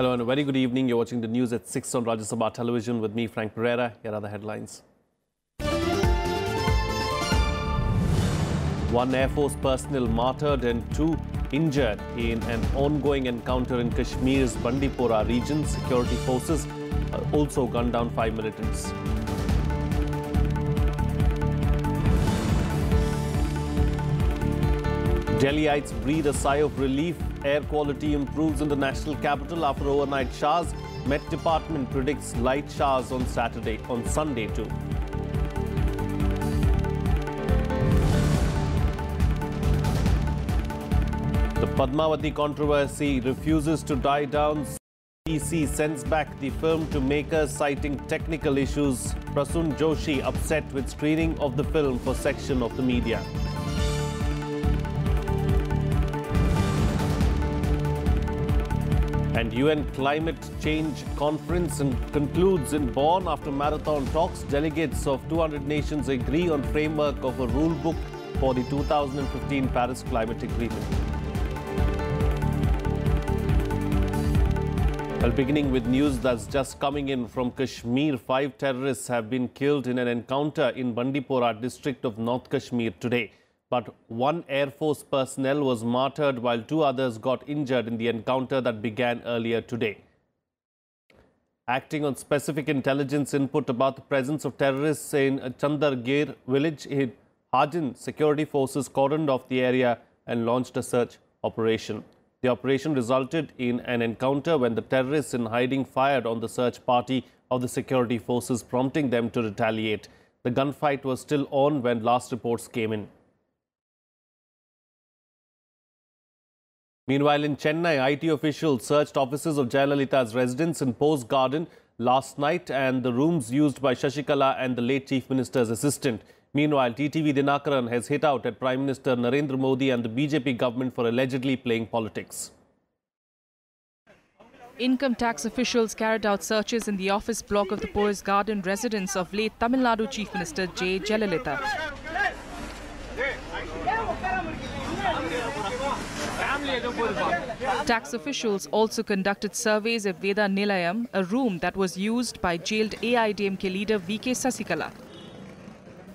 Hello and a very good evening. You're watching the news at 6 on Rajya Sabha television with me, Frank Pereira. Here are the headlines. One Air Force personnel martyred and 2 injured in an ongoing encounter in Kashmir's Bandipora region. Security forces also gunned down 5 militants. Delhiites breathe a sigh of relief. Air quality improves in the national capital after overnight showers. Met Department predicts light showers on Sunday too. The Padmavati controversy refuses to die down. CEC sends back the film to makers citing technical issues. Prasun Joshi upset with screening of the film for section of the media. And UN Climate Change Conference concludes in Bonn after marathon talks. Delegates of 200 nations agree on framework of a rule book for the 2015 Paris Climate Agreement. Well, beginning with news that's just coming in from Kashmir, 5 terrorists have been killed in an encounter in Bandipora district of North Kashmir today. But 1 Air Force personnel was martyred while 2 others got injured in the encounter that began earlier today. Acting on specific intelligence input about the presence of terrorists in Chandargir village in Hajin, security forces cordoned off the area and launched a search operation. The operation resulted in an encounter when the terrorists in hiding fired on the search party of the security forces, prompting them to retaliate. The gunfight was still on when last reports came in. Meanwhile, in Chennai, IT officials searched offices of Jayalalitha's residence in Post Garden last night and the rooms used by Shashikala and the late Chief Minister's assistant. Meanwhile, TTV Dinakaran has hit out at Prime Minister Narendra Modi and the BJP government for allegedly playing politics. Income tax officials carried out searches in the office block of the Post Garden residence of late Tamil Nadu Chief Minister J. Jayalalitha. Tax officials also conducted surveys at Veda Nilayam, a room that was used by jailed AIDMK leader VK Sasikala.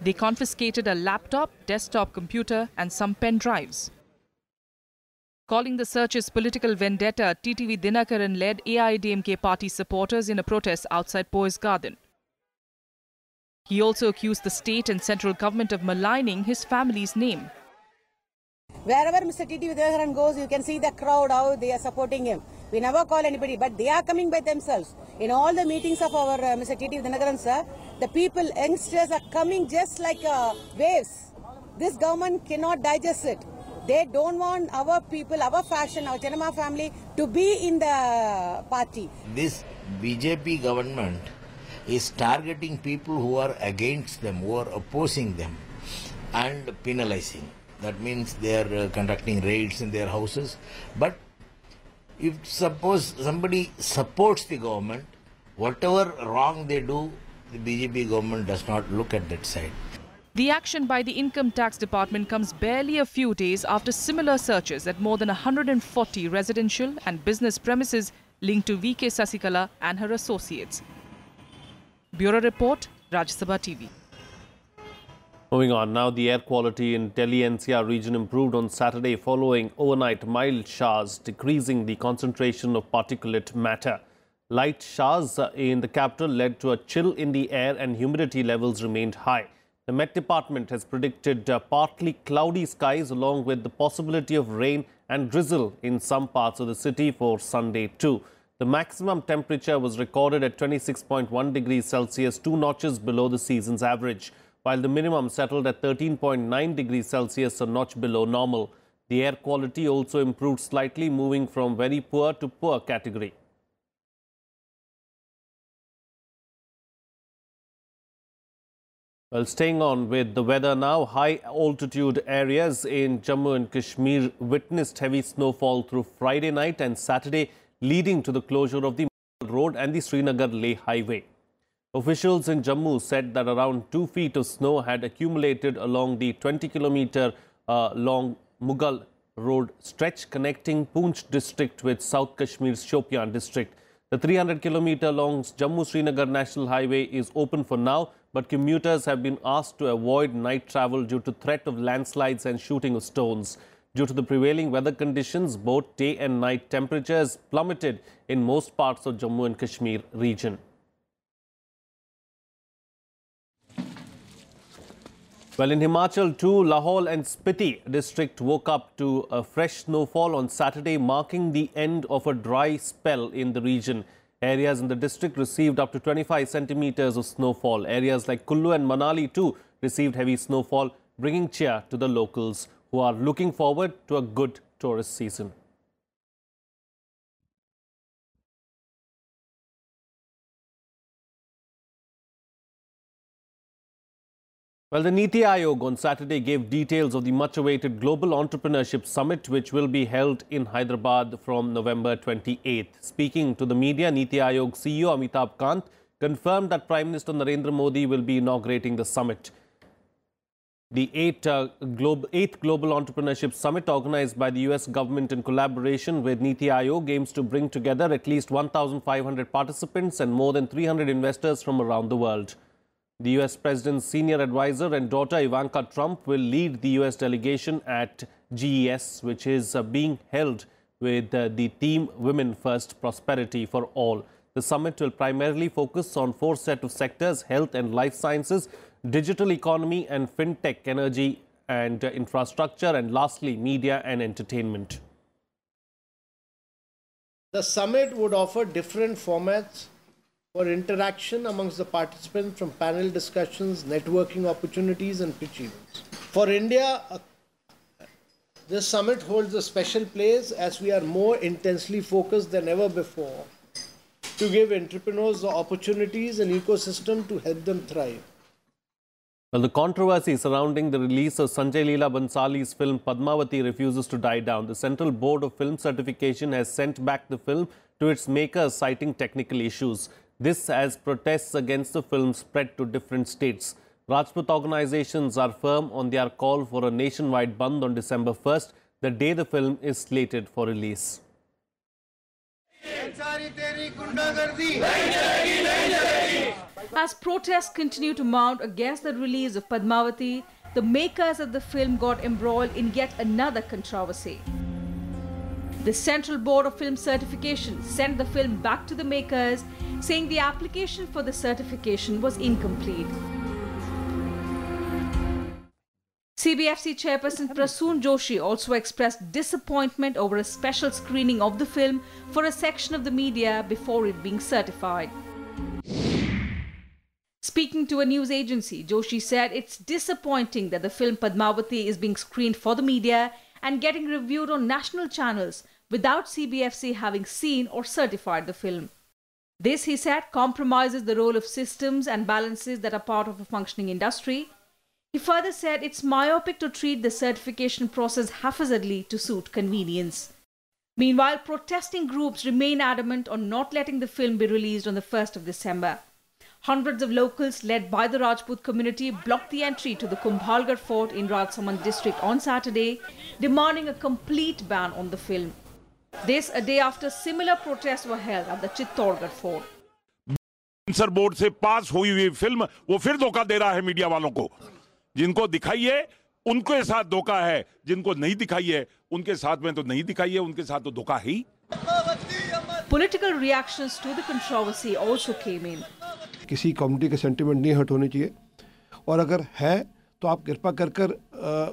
They confiscated a laptop, desktop computer and some pen drives. Calling the searches political vendetta, TTV Dinakaran led AIDMK party supporters in a protest outside Poise Garden. He also accused the state and central government of maligning his family's name. Wherever Mr. TTV Dinakaran goes, you can see the crowd, how they are supporting him. We never call anybody, but they are coming by themselves. In all the meetings of our Mr. TTV Dinakaran, sir, the people, youngsters are coming just like waves. This government cannot digest it. They don't want our people, our faction, our Chenama family to be in the party. This BJP government is targeting people who are against them, who are opposing them and penalizing. That means they are conducting raids in their houses. But if suppose somebody supports the government, whatever wrong they do, the BJP government does not look at that side. The action by the Income Tax Department comes barely a few days after similar searches at more than 140 residential and business premises linked to VK Sasikala and her associates. Bureau Report, Rajya Sabha TV. Moving on, now the air quality in Delhi NCR region improved on Saturday following overnight mild showers, decreasing the concentration of particulate matter. Light showers in the capital led to a chill in the air and humidity levels remained high. The Met Department has predicted partly cloudy skies along with the possibility of rain and drizzle in some parts of the city for Sunday too. The maximum temperature was recorded at 26.1 degrees Celsius, 2 notches below the season's average, while the minimum settled at 13.9 degrees Celsius, a notch below normal. The air quality also improved slightly, moving from very poor to poor category. Well, staying on with the weather now, high altitude areas in Jammu and Kashmir witnessed heavy snowfall through Friday night and Saturday, leading to the closure of the road and the Srinagar-Leh highway. Officials in Jammu said that around 2 feet of snow had accumulated along the 20-kilometer long Mughal road stretch connecting Poonch district with South Kashmir's Shopian district. The 300-kilometer-long Jammu-Srinagar National Highway is open for now, but commuters have been asked to avoid night travel due to threat of landslides and shooting of stones. Due to the prevailing weather conditions, both day and night temperatures plummeted in most parts of Jammu and Kashmir region. Well, in Himachal too, Lahaul and Spiti district woke up to a fresh snowfall on Saturday, marking the end of a dry spell in the region. Areas in the district received up to 25 centimeters of snowfall. Areas like Kullu and Manali too received heavy snowfall, bringing cheer to the locals who are looking forward to a good tourist season. Well, the Niti Aayog on Saturday gave details of the much-awaited Global Entrepreneurship Summit, which will be held in Hyderabad from November 28th. Speaking to the media, Niti Aayog CEO Amitabh Kant confirmed that Prime Minister Narendra Modi will be inaugurating the summit. The 8th Global Entrepreneurship Summit, organized by the US government in collaboration with Niti Aayog, aims to bring together at least 1,500 participants and more than 300 investors from around the world. The US President's senior advisor and daughter Ivanka Trump will lead the US delegation at GES, which is being held with the theme Women First, Prosperity for All. The summit will primarily focus on 4 sets of sectors: health and life sciences, digital economy and fintech, energy and infrastructure, and lastly, media and entertainment. The summit would offer different formats for interaction amongst the participants, from panel discussions, networking opportunities and pitch events. For India, this summit holds a special place as we are more intensely focused than ever before to give entrepreneurs the opportunities and ecosystem to help them thrive. Well, the controversy surrounding the release of Sanjay Leela Bhansali's film Padmavati refuses to die down. The Central Board of Film Certification has sent back the film to its makers, citing technical issues. This as protests against the film spread to different states. Rajput organizations are firm on their call for a nationwide Bandh on December 1st, the day the film is slated for release. As protests continue to mount against the release of Padmavati, the makers of the film got embroiled in yet another controversy. The Central Board of Film Certification sent the film back to the makers, saying the application for the certification was incomplete. CBFC chairperson Prasoon Joshi also expressed disappointment over a special screening of the film for a section of the media before it being certified. Speaking to a news agency, Joshi said it's disappointing that the film Padmavati is being screened for the media and getting reviewed on national channels without CBFC having seen or certified the film. This, he said, compromises the role of systems and balances that are part of a functioning industry. He further said it's myopic to treat the certification process haphazardly to suit convenience. Meanwhile, protesting groups remain adamant on not letting the film be released on the 1st of December. Hundreds of locals led by the Rajput community blocked the entry to the Kumbhalgarh fort in Rajsamand district on Saturday, demanding a complete ban on the film. This a day after similar protests were held at the Chittorgarh fort. Sensor board से पास हुई हुई film वो फिर धोखा दे रहा है media वालों को। जिनको दिखाई है उनके साथ धोखा है, जिनको नहीं दिखाई है उनके साथ में तो नहीं दिखाई है, उनके साथ तो धोखा ही। Political reactions to the controversy also came in. किसी कम्युनिटी के सेंटिमेंट नहीं हर्ट होने चाहिए, और अगर है तो आप कृपा कर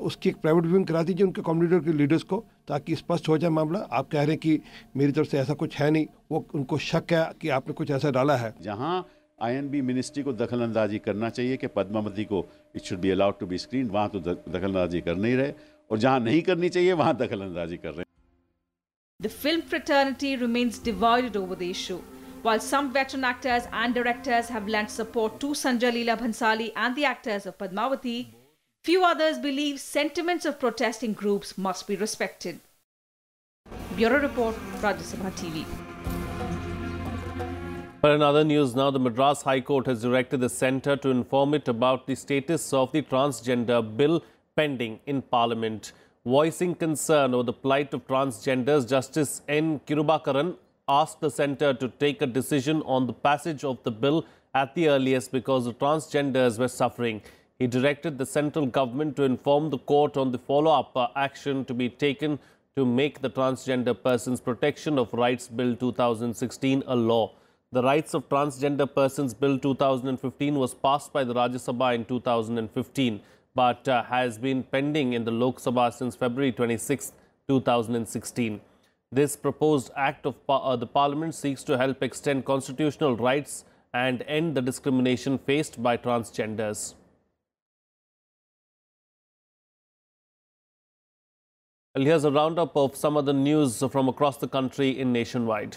उसकी एक प्राइवेट व्यूइंग करा दीजिए उनके कम्युनिटी के लीडर्स को, ताकि स्पष्ट हो जाए मामला। आप कह रहे हैं कि मेरी तरफ से ऐसा कुछ है नहीं, वो उनको शक है कि आपने कुछ ऐसा डाला है। जहां आईएनबी मिनिस्ट्री को दखलंदाजी करना चाहिए कि पद्मावती को it should be allowed to be screen, वहां तो दखलंदाजी कर नहीं रहे, और जहां नहीं करनी चाहिए वहां दखलंदाजी कर रहे हैं। The film fraternity remains divided over the issue. While some veteran actors and directors have lent support to Sanjay Leela Bhansali and the actors of Padmavati, few others believe sentiments of protesting groups must be respected. Bureau Report, Rajya TV. But in other news now, the Madras High Court has directed the centre to inform it about the status of the transgender bill pending in Parliament. Voicing concern over the plight of transgenders, Justice N. Kirubakaran asked the centre to take a decision on the passage of the bill at the earliest because the transgenders were suffering. He directed the central government to inform the court on the follow-up action to be taken to make the Transgender Persons Protection of Rights Bill 2016 a law. The Rights of Transgender Persons Bill 2015 was passed by the Rajya Sabha in 2015, but has been pending in the Lok Sabha since February 26, 2016. This proposed act of the Parliament seeks to help extend constitutional rights and end the discrimination faced by transgenders. Well, here's a roundup of some of the news from across the country in Nationwide.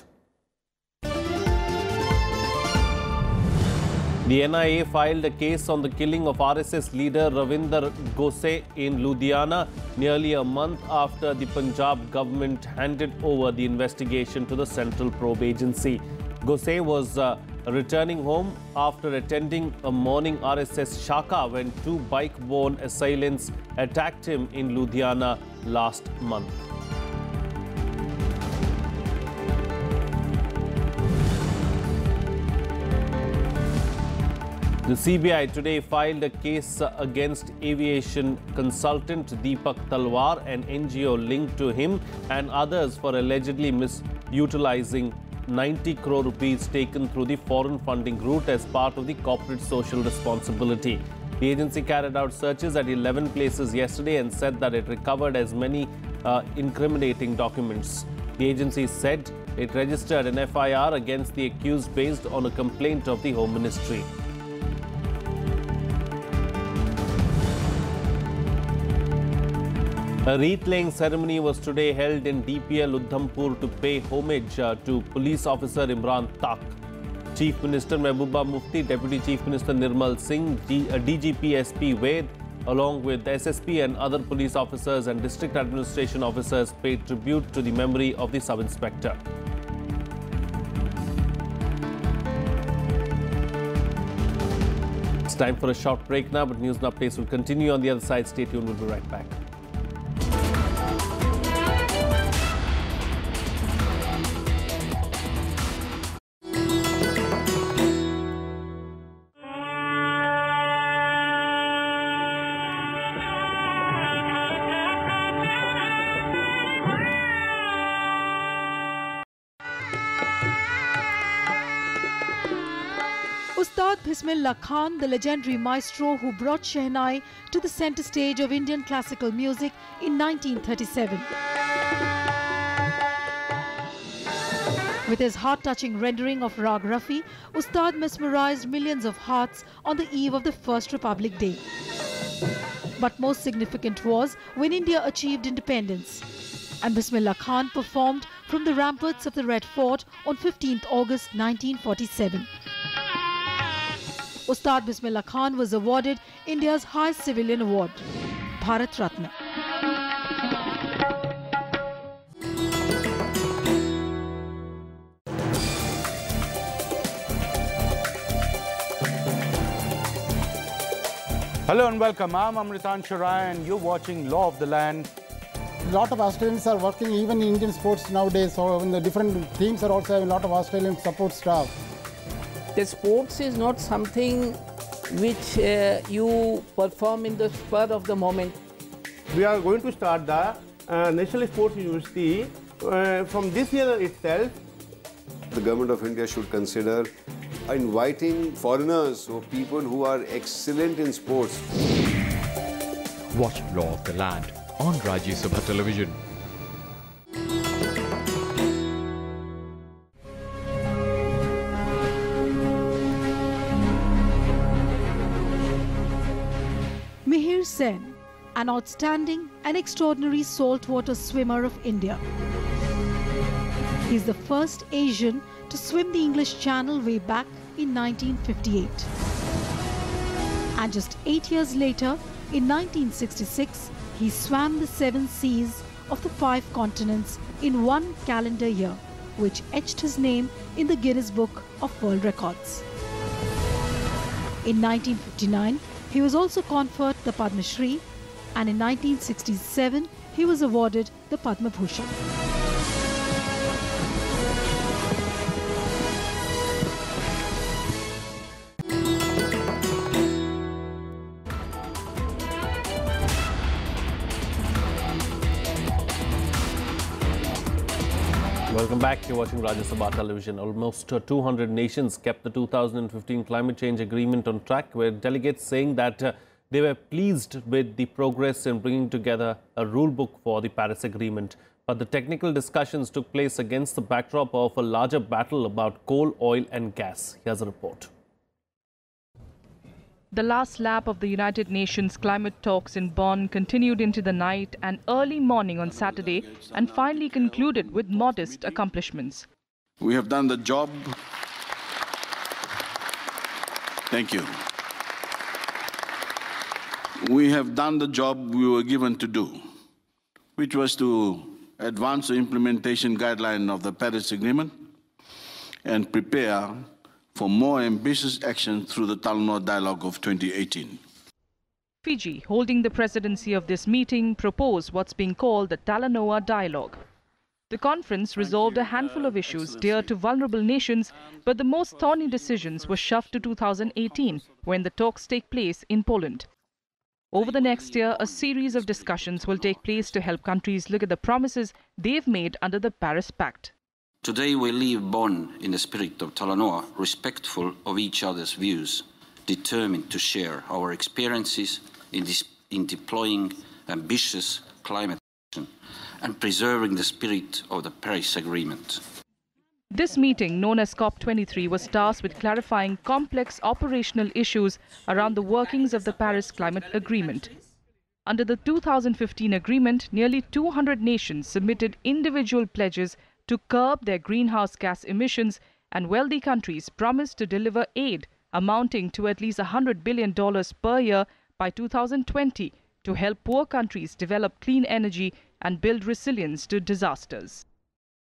The NIA filed a case on the killing of RSS leader Ravinder Gose in Ludhiana nearly a month after the Punjab government handed over the investigation to the Central Probe Agency. Gose was returning home after attending a morning RSS Shaka when two bike-borne assailants attacked him in Ludhiana last month. The CBI today filed a case against aviation consultant Deepak Talwar, an NGO linked to him and others for allegedly misutilizing 90 crore rupees taken through the foreign funding route as part of the corporate social responsibility. The agency carried out searches at 11 places yesterday and said that it recovered as many incriminating documents. The agency said it registered an FIR against the accused based on a complaint of the Home Ministry. A wreath-laying ceremony was today held in DPL Udhampur to pay homage to police officer Imran Tak. Chief Minister Mehbooba Mufti, Deputy Chief Minister Nirmal Singh, DGP SP Ved, along with SSP and other police officers and district administration officers paid tribute to the memory of the sub-inspector. It's time for a short break now, but news and updates will continue on the other side. Stay tuned, we'll be right back. Bismillah Khan, the legendary maestro who brought Shehnai to the center stage of Indian classical music in 1937. With his heart-touching rendering of Rag Rafi, Ustad mesmerized millions of hearts on the eve of the First Republic Day. But most significant was when India achieved independence, and Bismillah Khan performed from the ramparts of the Red Fort on 15th August 1947. Ustad Bismillah Khan was awarded India's highest civilian award, Bharat Ratna. Hello and welcome. I'm Amritan Sharai and you're watching Law of the Land. A lot of Australians are working even in Indian sports nowadays, so in the different teams are also having a lot of Australian support staff. The sports is not something which you perform in the spur of the moment. We are going to start the National Sports University from this year itself. The government of India should consider inviting foreigners or people who are excellent in sports. Watch Law of the Land on Rajya Sabha television. Sen, an outstanding and extraordinary saltwater swimmer of India. He is the first Asian to swim the English Channel way back in 1958. And just 8 years later, in 1966, he swam the 7 seas of the 5 continents in 1 calendar year, which etched his name in the Guinness Book of World Records. In 1959, he was also conferred the Padma Shri, and in 1967, he was awarded the Padma Bhushan. Welcome back. You're watching Rajya Sabha television. Almost 200 nations kept the 2015 climate change agreement on track, with delegates saying that they were pleased with the progress in bringing together a rule book for the Paris Agreement. But the technical discussions took place against the backdrop of a larger battle about coal, oil and gas. Here's a report. The last lap of the United Nations climate talks in Bonn continued into the night and early morning on Saturday and finally concluded with modest accomplishments. We have done the job. Thank you. We have done the job we were given to do, which was to advance the implementation guideline of the Paris Agreement and prepare for more ambitious action through the Talanoa Dialogue of 2018. Fiji, holding the presidency of this meeting, proposed what's being called the Talanoa Dialogue. The conference resolved a handful of issues dear to vulnerable nations, but the most thorny decisions were shoved to 2018, when the talks take place in Poland. Over the next year, a series of discussions will take place to help countries look at the promises they've made under the Paris Pact. Today we leave Bonn in the spirit of Talanoa, respectful of each other's views, determined to share our experiences in deploying ambitious climate action and preserving the spirit of the Paris Agreement. This meeting, known as COP23, was tasked with clarifying complex operational issues around the workings of the Paris Climate Agreement. Under the 2015 agreement, nearly 200 nations submitted individual pledges to curb their greenhouse gas emissions, and wealthy countries promised to deliver aid amounting to at least $100 billion per year by 2020 to help poor countries develop clean energy and build resilience to disasters.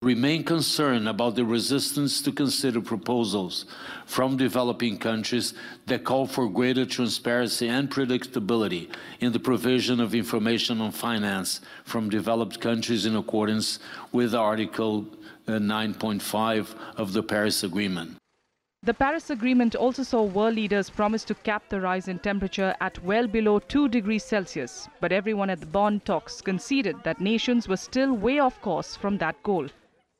Remain concerned about the resistance to consider proposals from developing countries that call for greater transparency and predictability in the provision of information on finance from developed countries in accordance with Article 9.5 of the Paris Agreement. The Paris Agreement also saw world leaders promise to cap the rise in temperature at well below 2 degrees Celsius, but everyone at the Bonn talks conceded that nations were still way off course from that goal.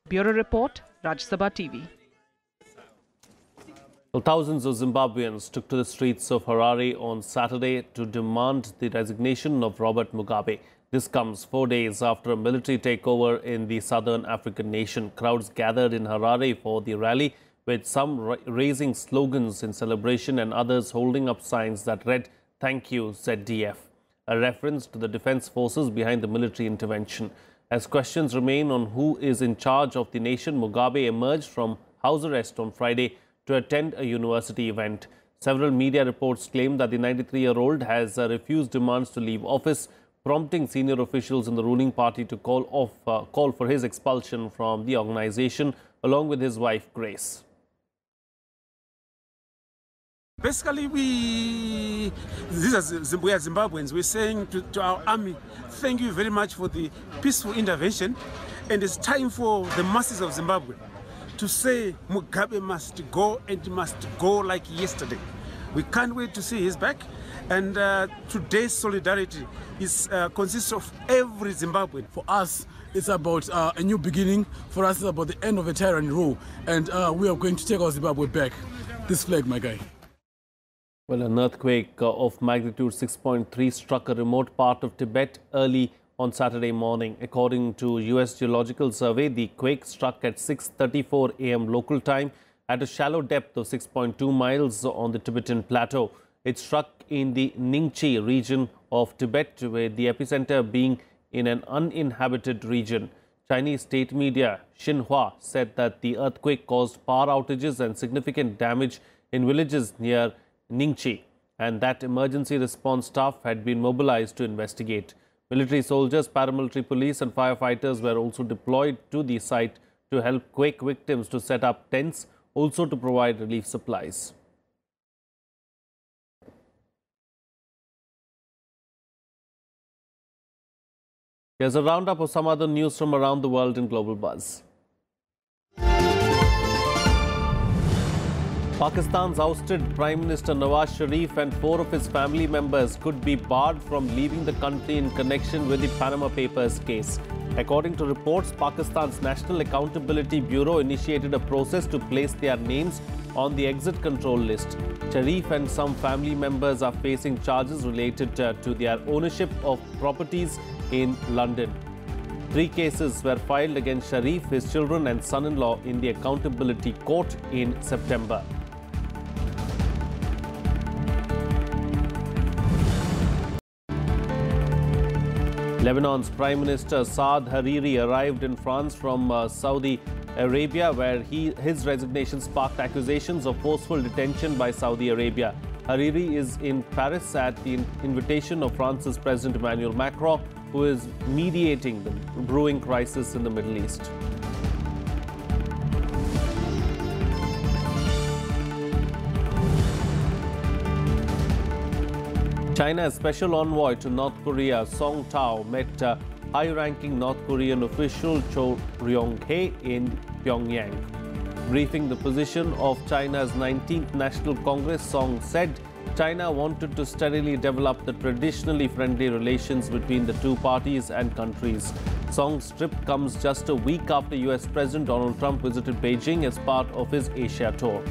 Bureau Report, Rajya Sabha TV. Well, thousands of Zimbabweans took to the streets of Harare on Saturday to demand the resignation of Robert Mugabe. This comes 4 days after a military takeover in the southern African nation. Crowds gathered in Harare for the rally, with some raising slogans in celebration and others holding up signs that read, "Thank you, ZDF," a reference to the defense forces behind the military intervention. As questions remain on who is in charge of the nation, Mugabe emerged from house arrest on Friday to attend a university event. Several media reports claim that the 93-year-old has refused demands to leave office, prompting senior officials in the ruling party to call for his expulsion from the organization, along with his wife, Grace. Basically, we are Zimbabweans. We're saying to our army, thank you very much for the peaceful intervention. And it's time for the masses of Zimbabwe to say Mugabe must go, and must go like yesterday. We can't wait to see his back. And today's solidarity consists of every Zimbabwean. For us, it's about a new beginning. For us, it's about the end of a tyranny rule. And we are going to take our Zimbabwe back. This flag, my guy. Well, an earthquake of magnitude 6.3 struck a remote part of Tibet early on Saturday morning. According to U.S. Geological Survey, the quake struck at 6:34 a.m. local time at a shallow depth of 6.2 miles on the Tibetan plateau. It struck in the Ningchi region of Tibet, with the epicenter being in an uninhabited region. Chinese state media Xinhua said that the earthquake caused power outages and significant damage in villages near Ningchi, and that emergency response staff had been mobilized to investigate. Military soldiers, paramilitary police and firefighters were also deployed to the site to help quake victims to set up tents, also to provide relief supplies. Here's a roundup of some other news from around the world in Global Buzz. Pakistan's ousted Prime Minister Nawaz Sharif and 4 of his family members could be barred from leaving the country in connection with the Panama Papers case. According to reports, Pakistan's National Accountability Bureau initiated a process to place their names on the exit control list. Sharif and some family members are facing charges related to their ownership of properties in London. 3 cases were filed against Sharif, his children and son-in-law in the Accountability Court in September. Lebanon's Prime Minister Saad Hariri arrived in France from Saudi Arabia, where his resignation sparked accusations of forceful detention by Saudi Arabia. Hariri is in Paris at the invitation of France's President Emmanuel Macron, who is mediating the brewing crisis in the Middle East. China's special envoy to North Korea, Song Tao, met high-ranking North Korean official Cho Ryong-hae in Pyongyang. Briefing the position of China's 19th National Congress, Song said China wanted to steadily develop the traditionally friendly relations between the two parties and countries. Song's trip comes just a week after US President Donald Trump visited Beijing as part of his Asia tour.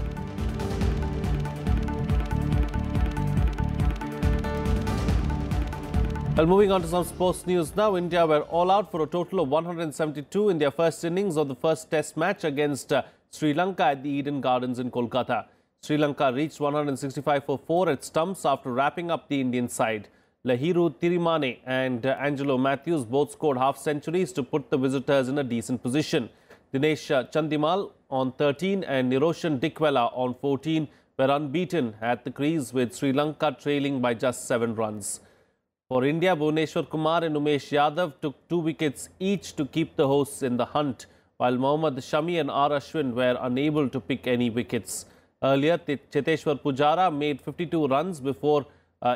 Well, moving on to some sports news now. India were all out for a total of 172 in their first innings of the first test match against Sri Lanka at the Eden Gardens in Kolkata. Sri Lanka reached 165 for 4 at stumps after wrapping up the Indian side. Lahiru Tirimane and Angelo Matthews both scored half-centuries to put the visitors in a decent position. Dinesh Chandimal on 13 and Niroshan Dickwella on 14 were unbeaten at the crease, with Sri Lanka trailing by just 7 runs. For India, Bhuvneshwar Kumar and Umesh Yadav took 2 wickets each to keep the hosts in the hunt, while Mohammad Shami and R. Ashwin were unable to pick any wickets. Earlier, Cheteshwar Pujara made 52 runs before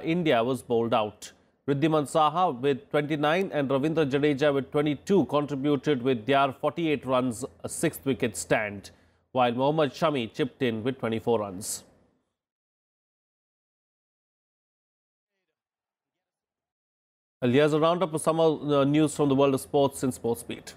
India was bowled out. Riddhiman Saha with 29 and Ravindra Jadeja with 22 contributed with their 48 runs, a 6th wicket stand, while Mohammad Shami chipped in with 24 runs. Well, here's a roundup of some news from the world of sports in SportsBeat.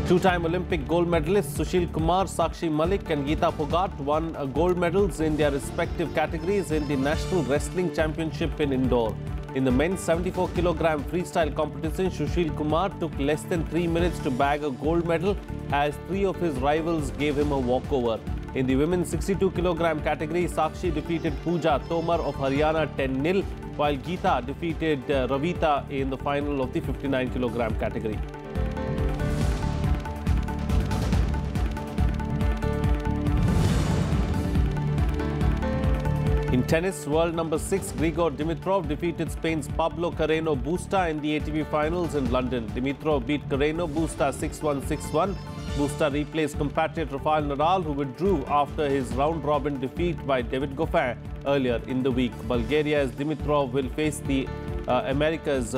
2-time Olympic gold medalists Sushil Kumar, Sakshi Malik and Geeta Phogat won gold medals in their respective categories in the National Wrestling Championship in Indore. In the men's 74-kilogram freestyle competition, Sushil Kumar took less than 3 minutes to bag a gold medal as 3 of his rivals gave him a walkover. In the women's 62-kilogram category, Sakshi defeated Pooja Tomar of Haryana 10-0, while Geeta defeated Ravita in the final of the 59-kilogram category. In tennis, world number 6 Grigor Dimitrov defeated Spain's Pablo Carreno Busta in the ATP finals in London. Dimitrov beat Carreno Busta 6-1, 6-1. Busta replaced compatriot Rafael Nadal, who withdrew after his round-robin defeat by David Goffin earlier in the week. Bulgaria's Dimitrov will face the America's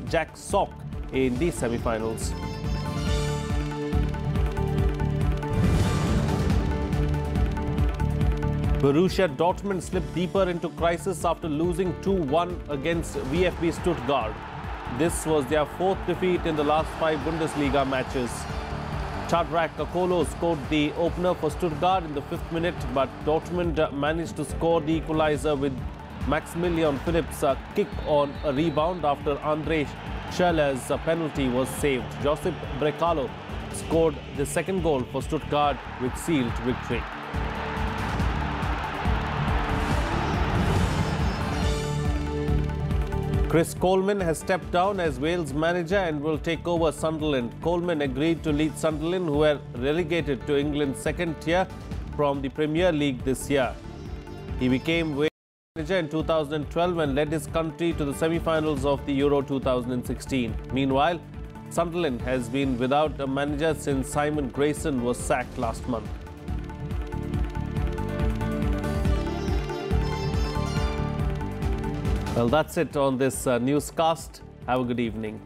Jack Sock in the semi-finals. Borussia Dortmund slipped deeper into crisis after losing 2-1 against VfB Stuttgart. This was their 4th defeat in the last 5 Bundesliga matches. Chadrak Kakolo scored the opener for Stuttgart in the 5th minute, but Dortmund managed to score the equalizer with Maximilian Phillips' kick on a rebound after Andre Schürrle's penalty was saved. Josip Brekalo scored the 2nd goal for Stuttgart, which sealed victory. Chris Coleman has stepped down as Wales manager and will take over Sunderland. Coleman agreed to lead Sunderland, who were relegated to England's 2nd tier from the Premier League this year. He became Wales manager in 2012 and led his country to the semi-finals of the Euro 2016. Meanwhile, Sunderland has been without a manager since Simon Grayson was sacked last month. Well, that's it on this newscast. Have a good evening.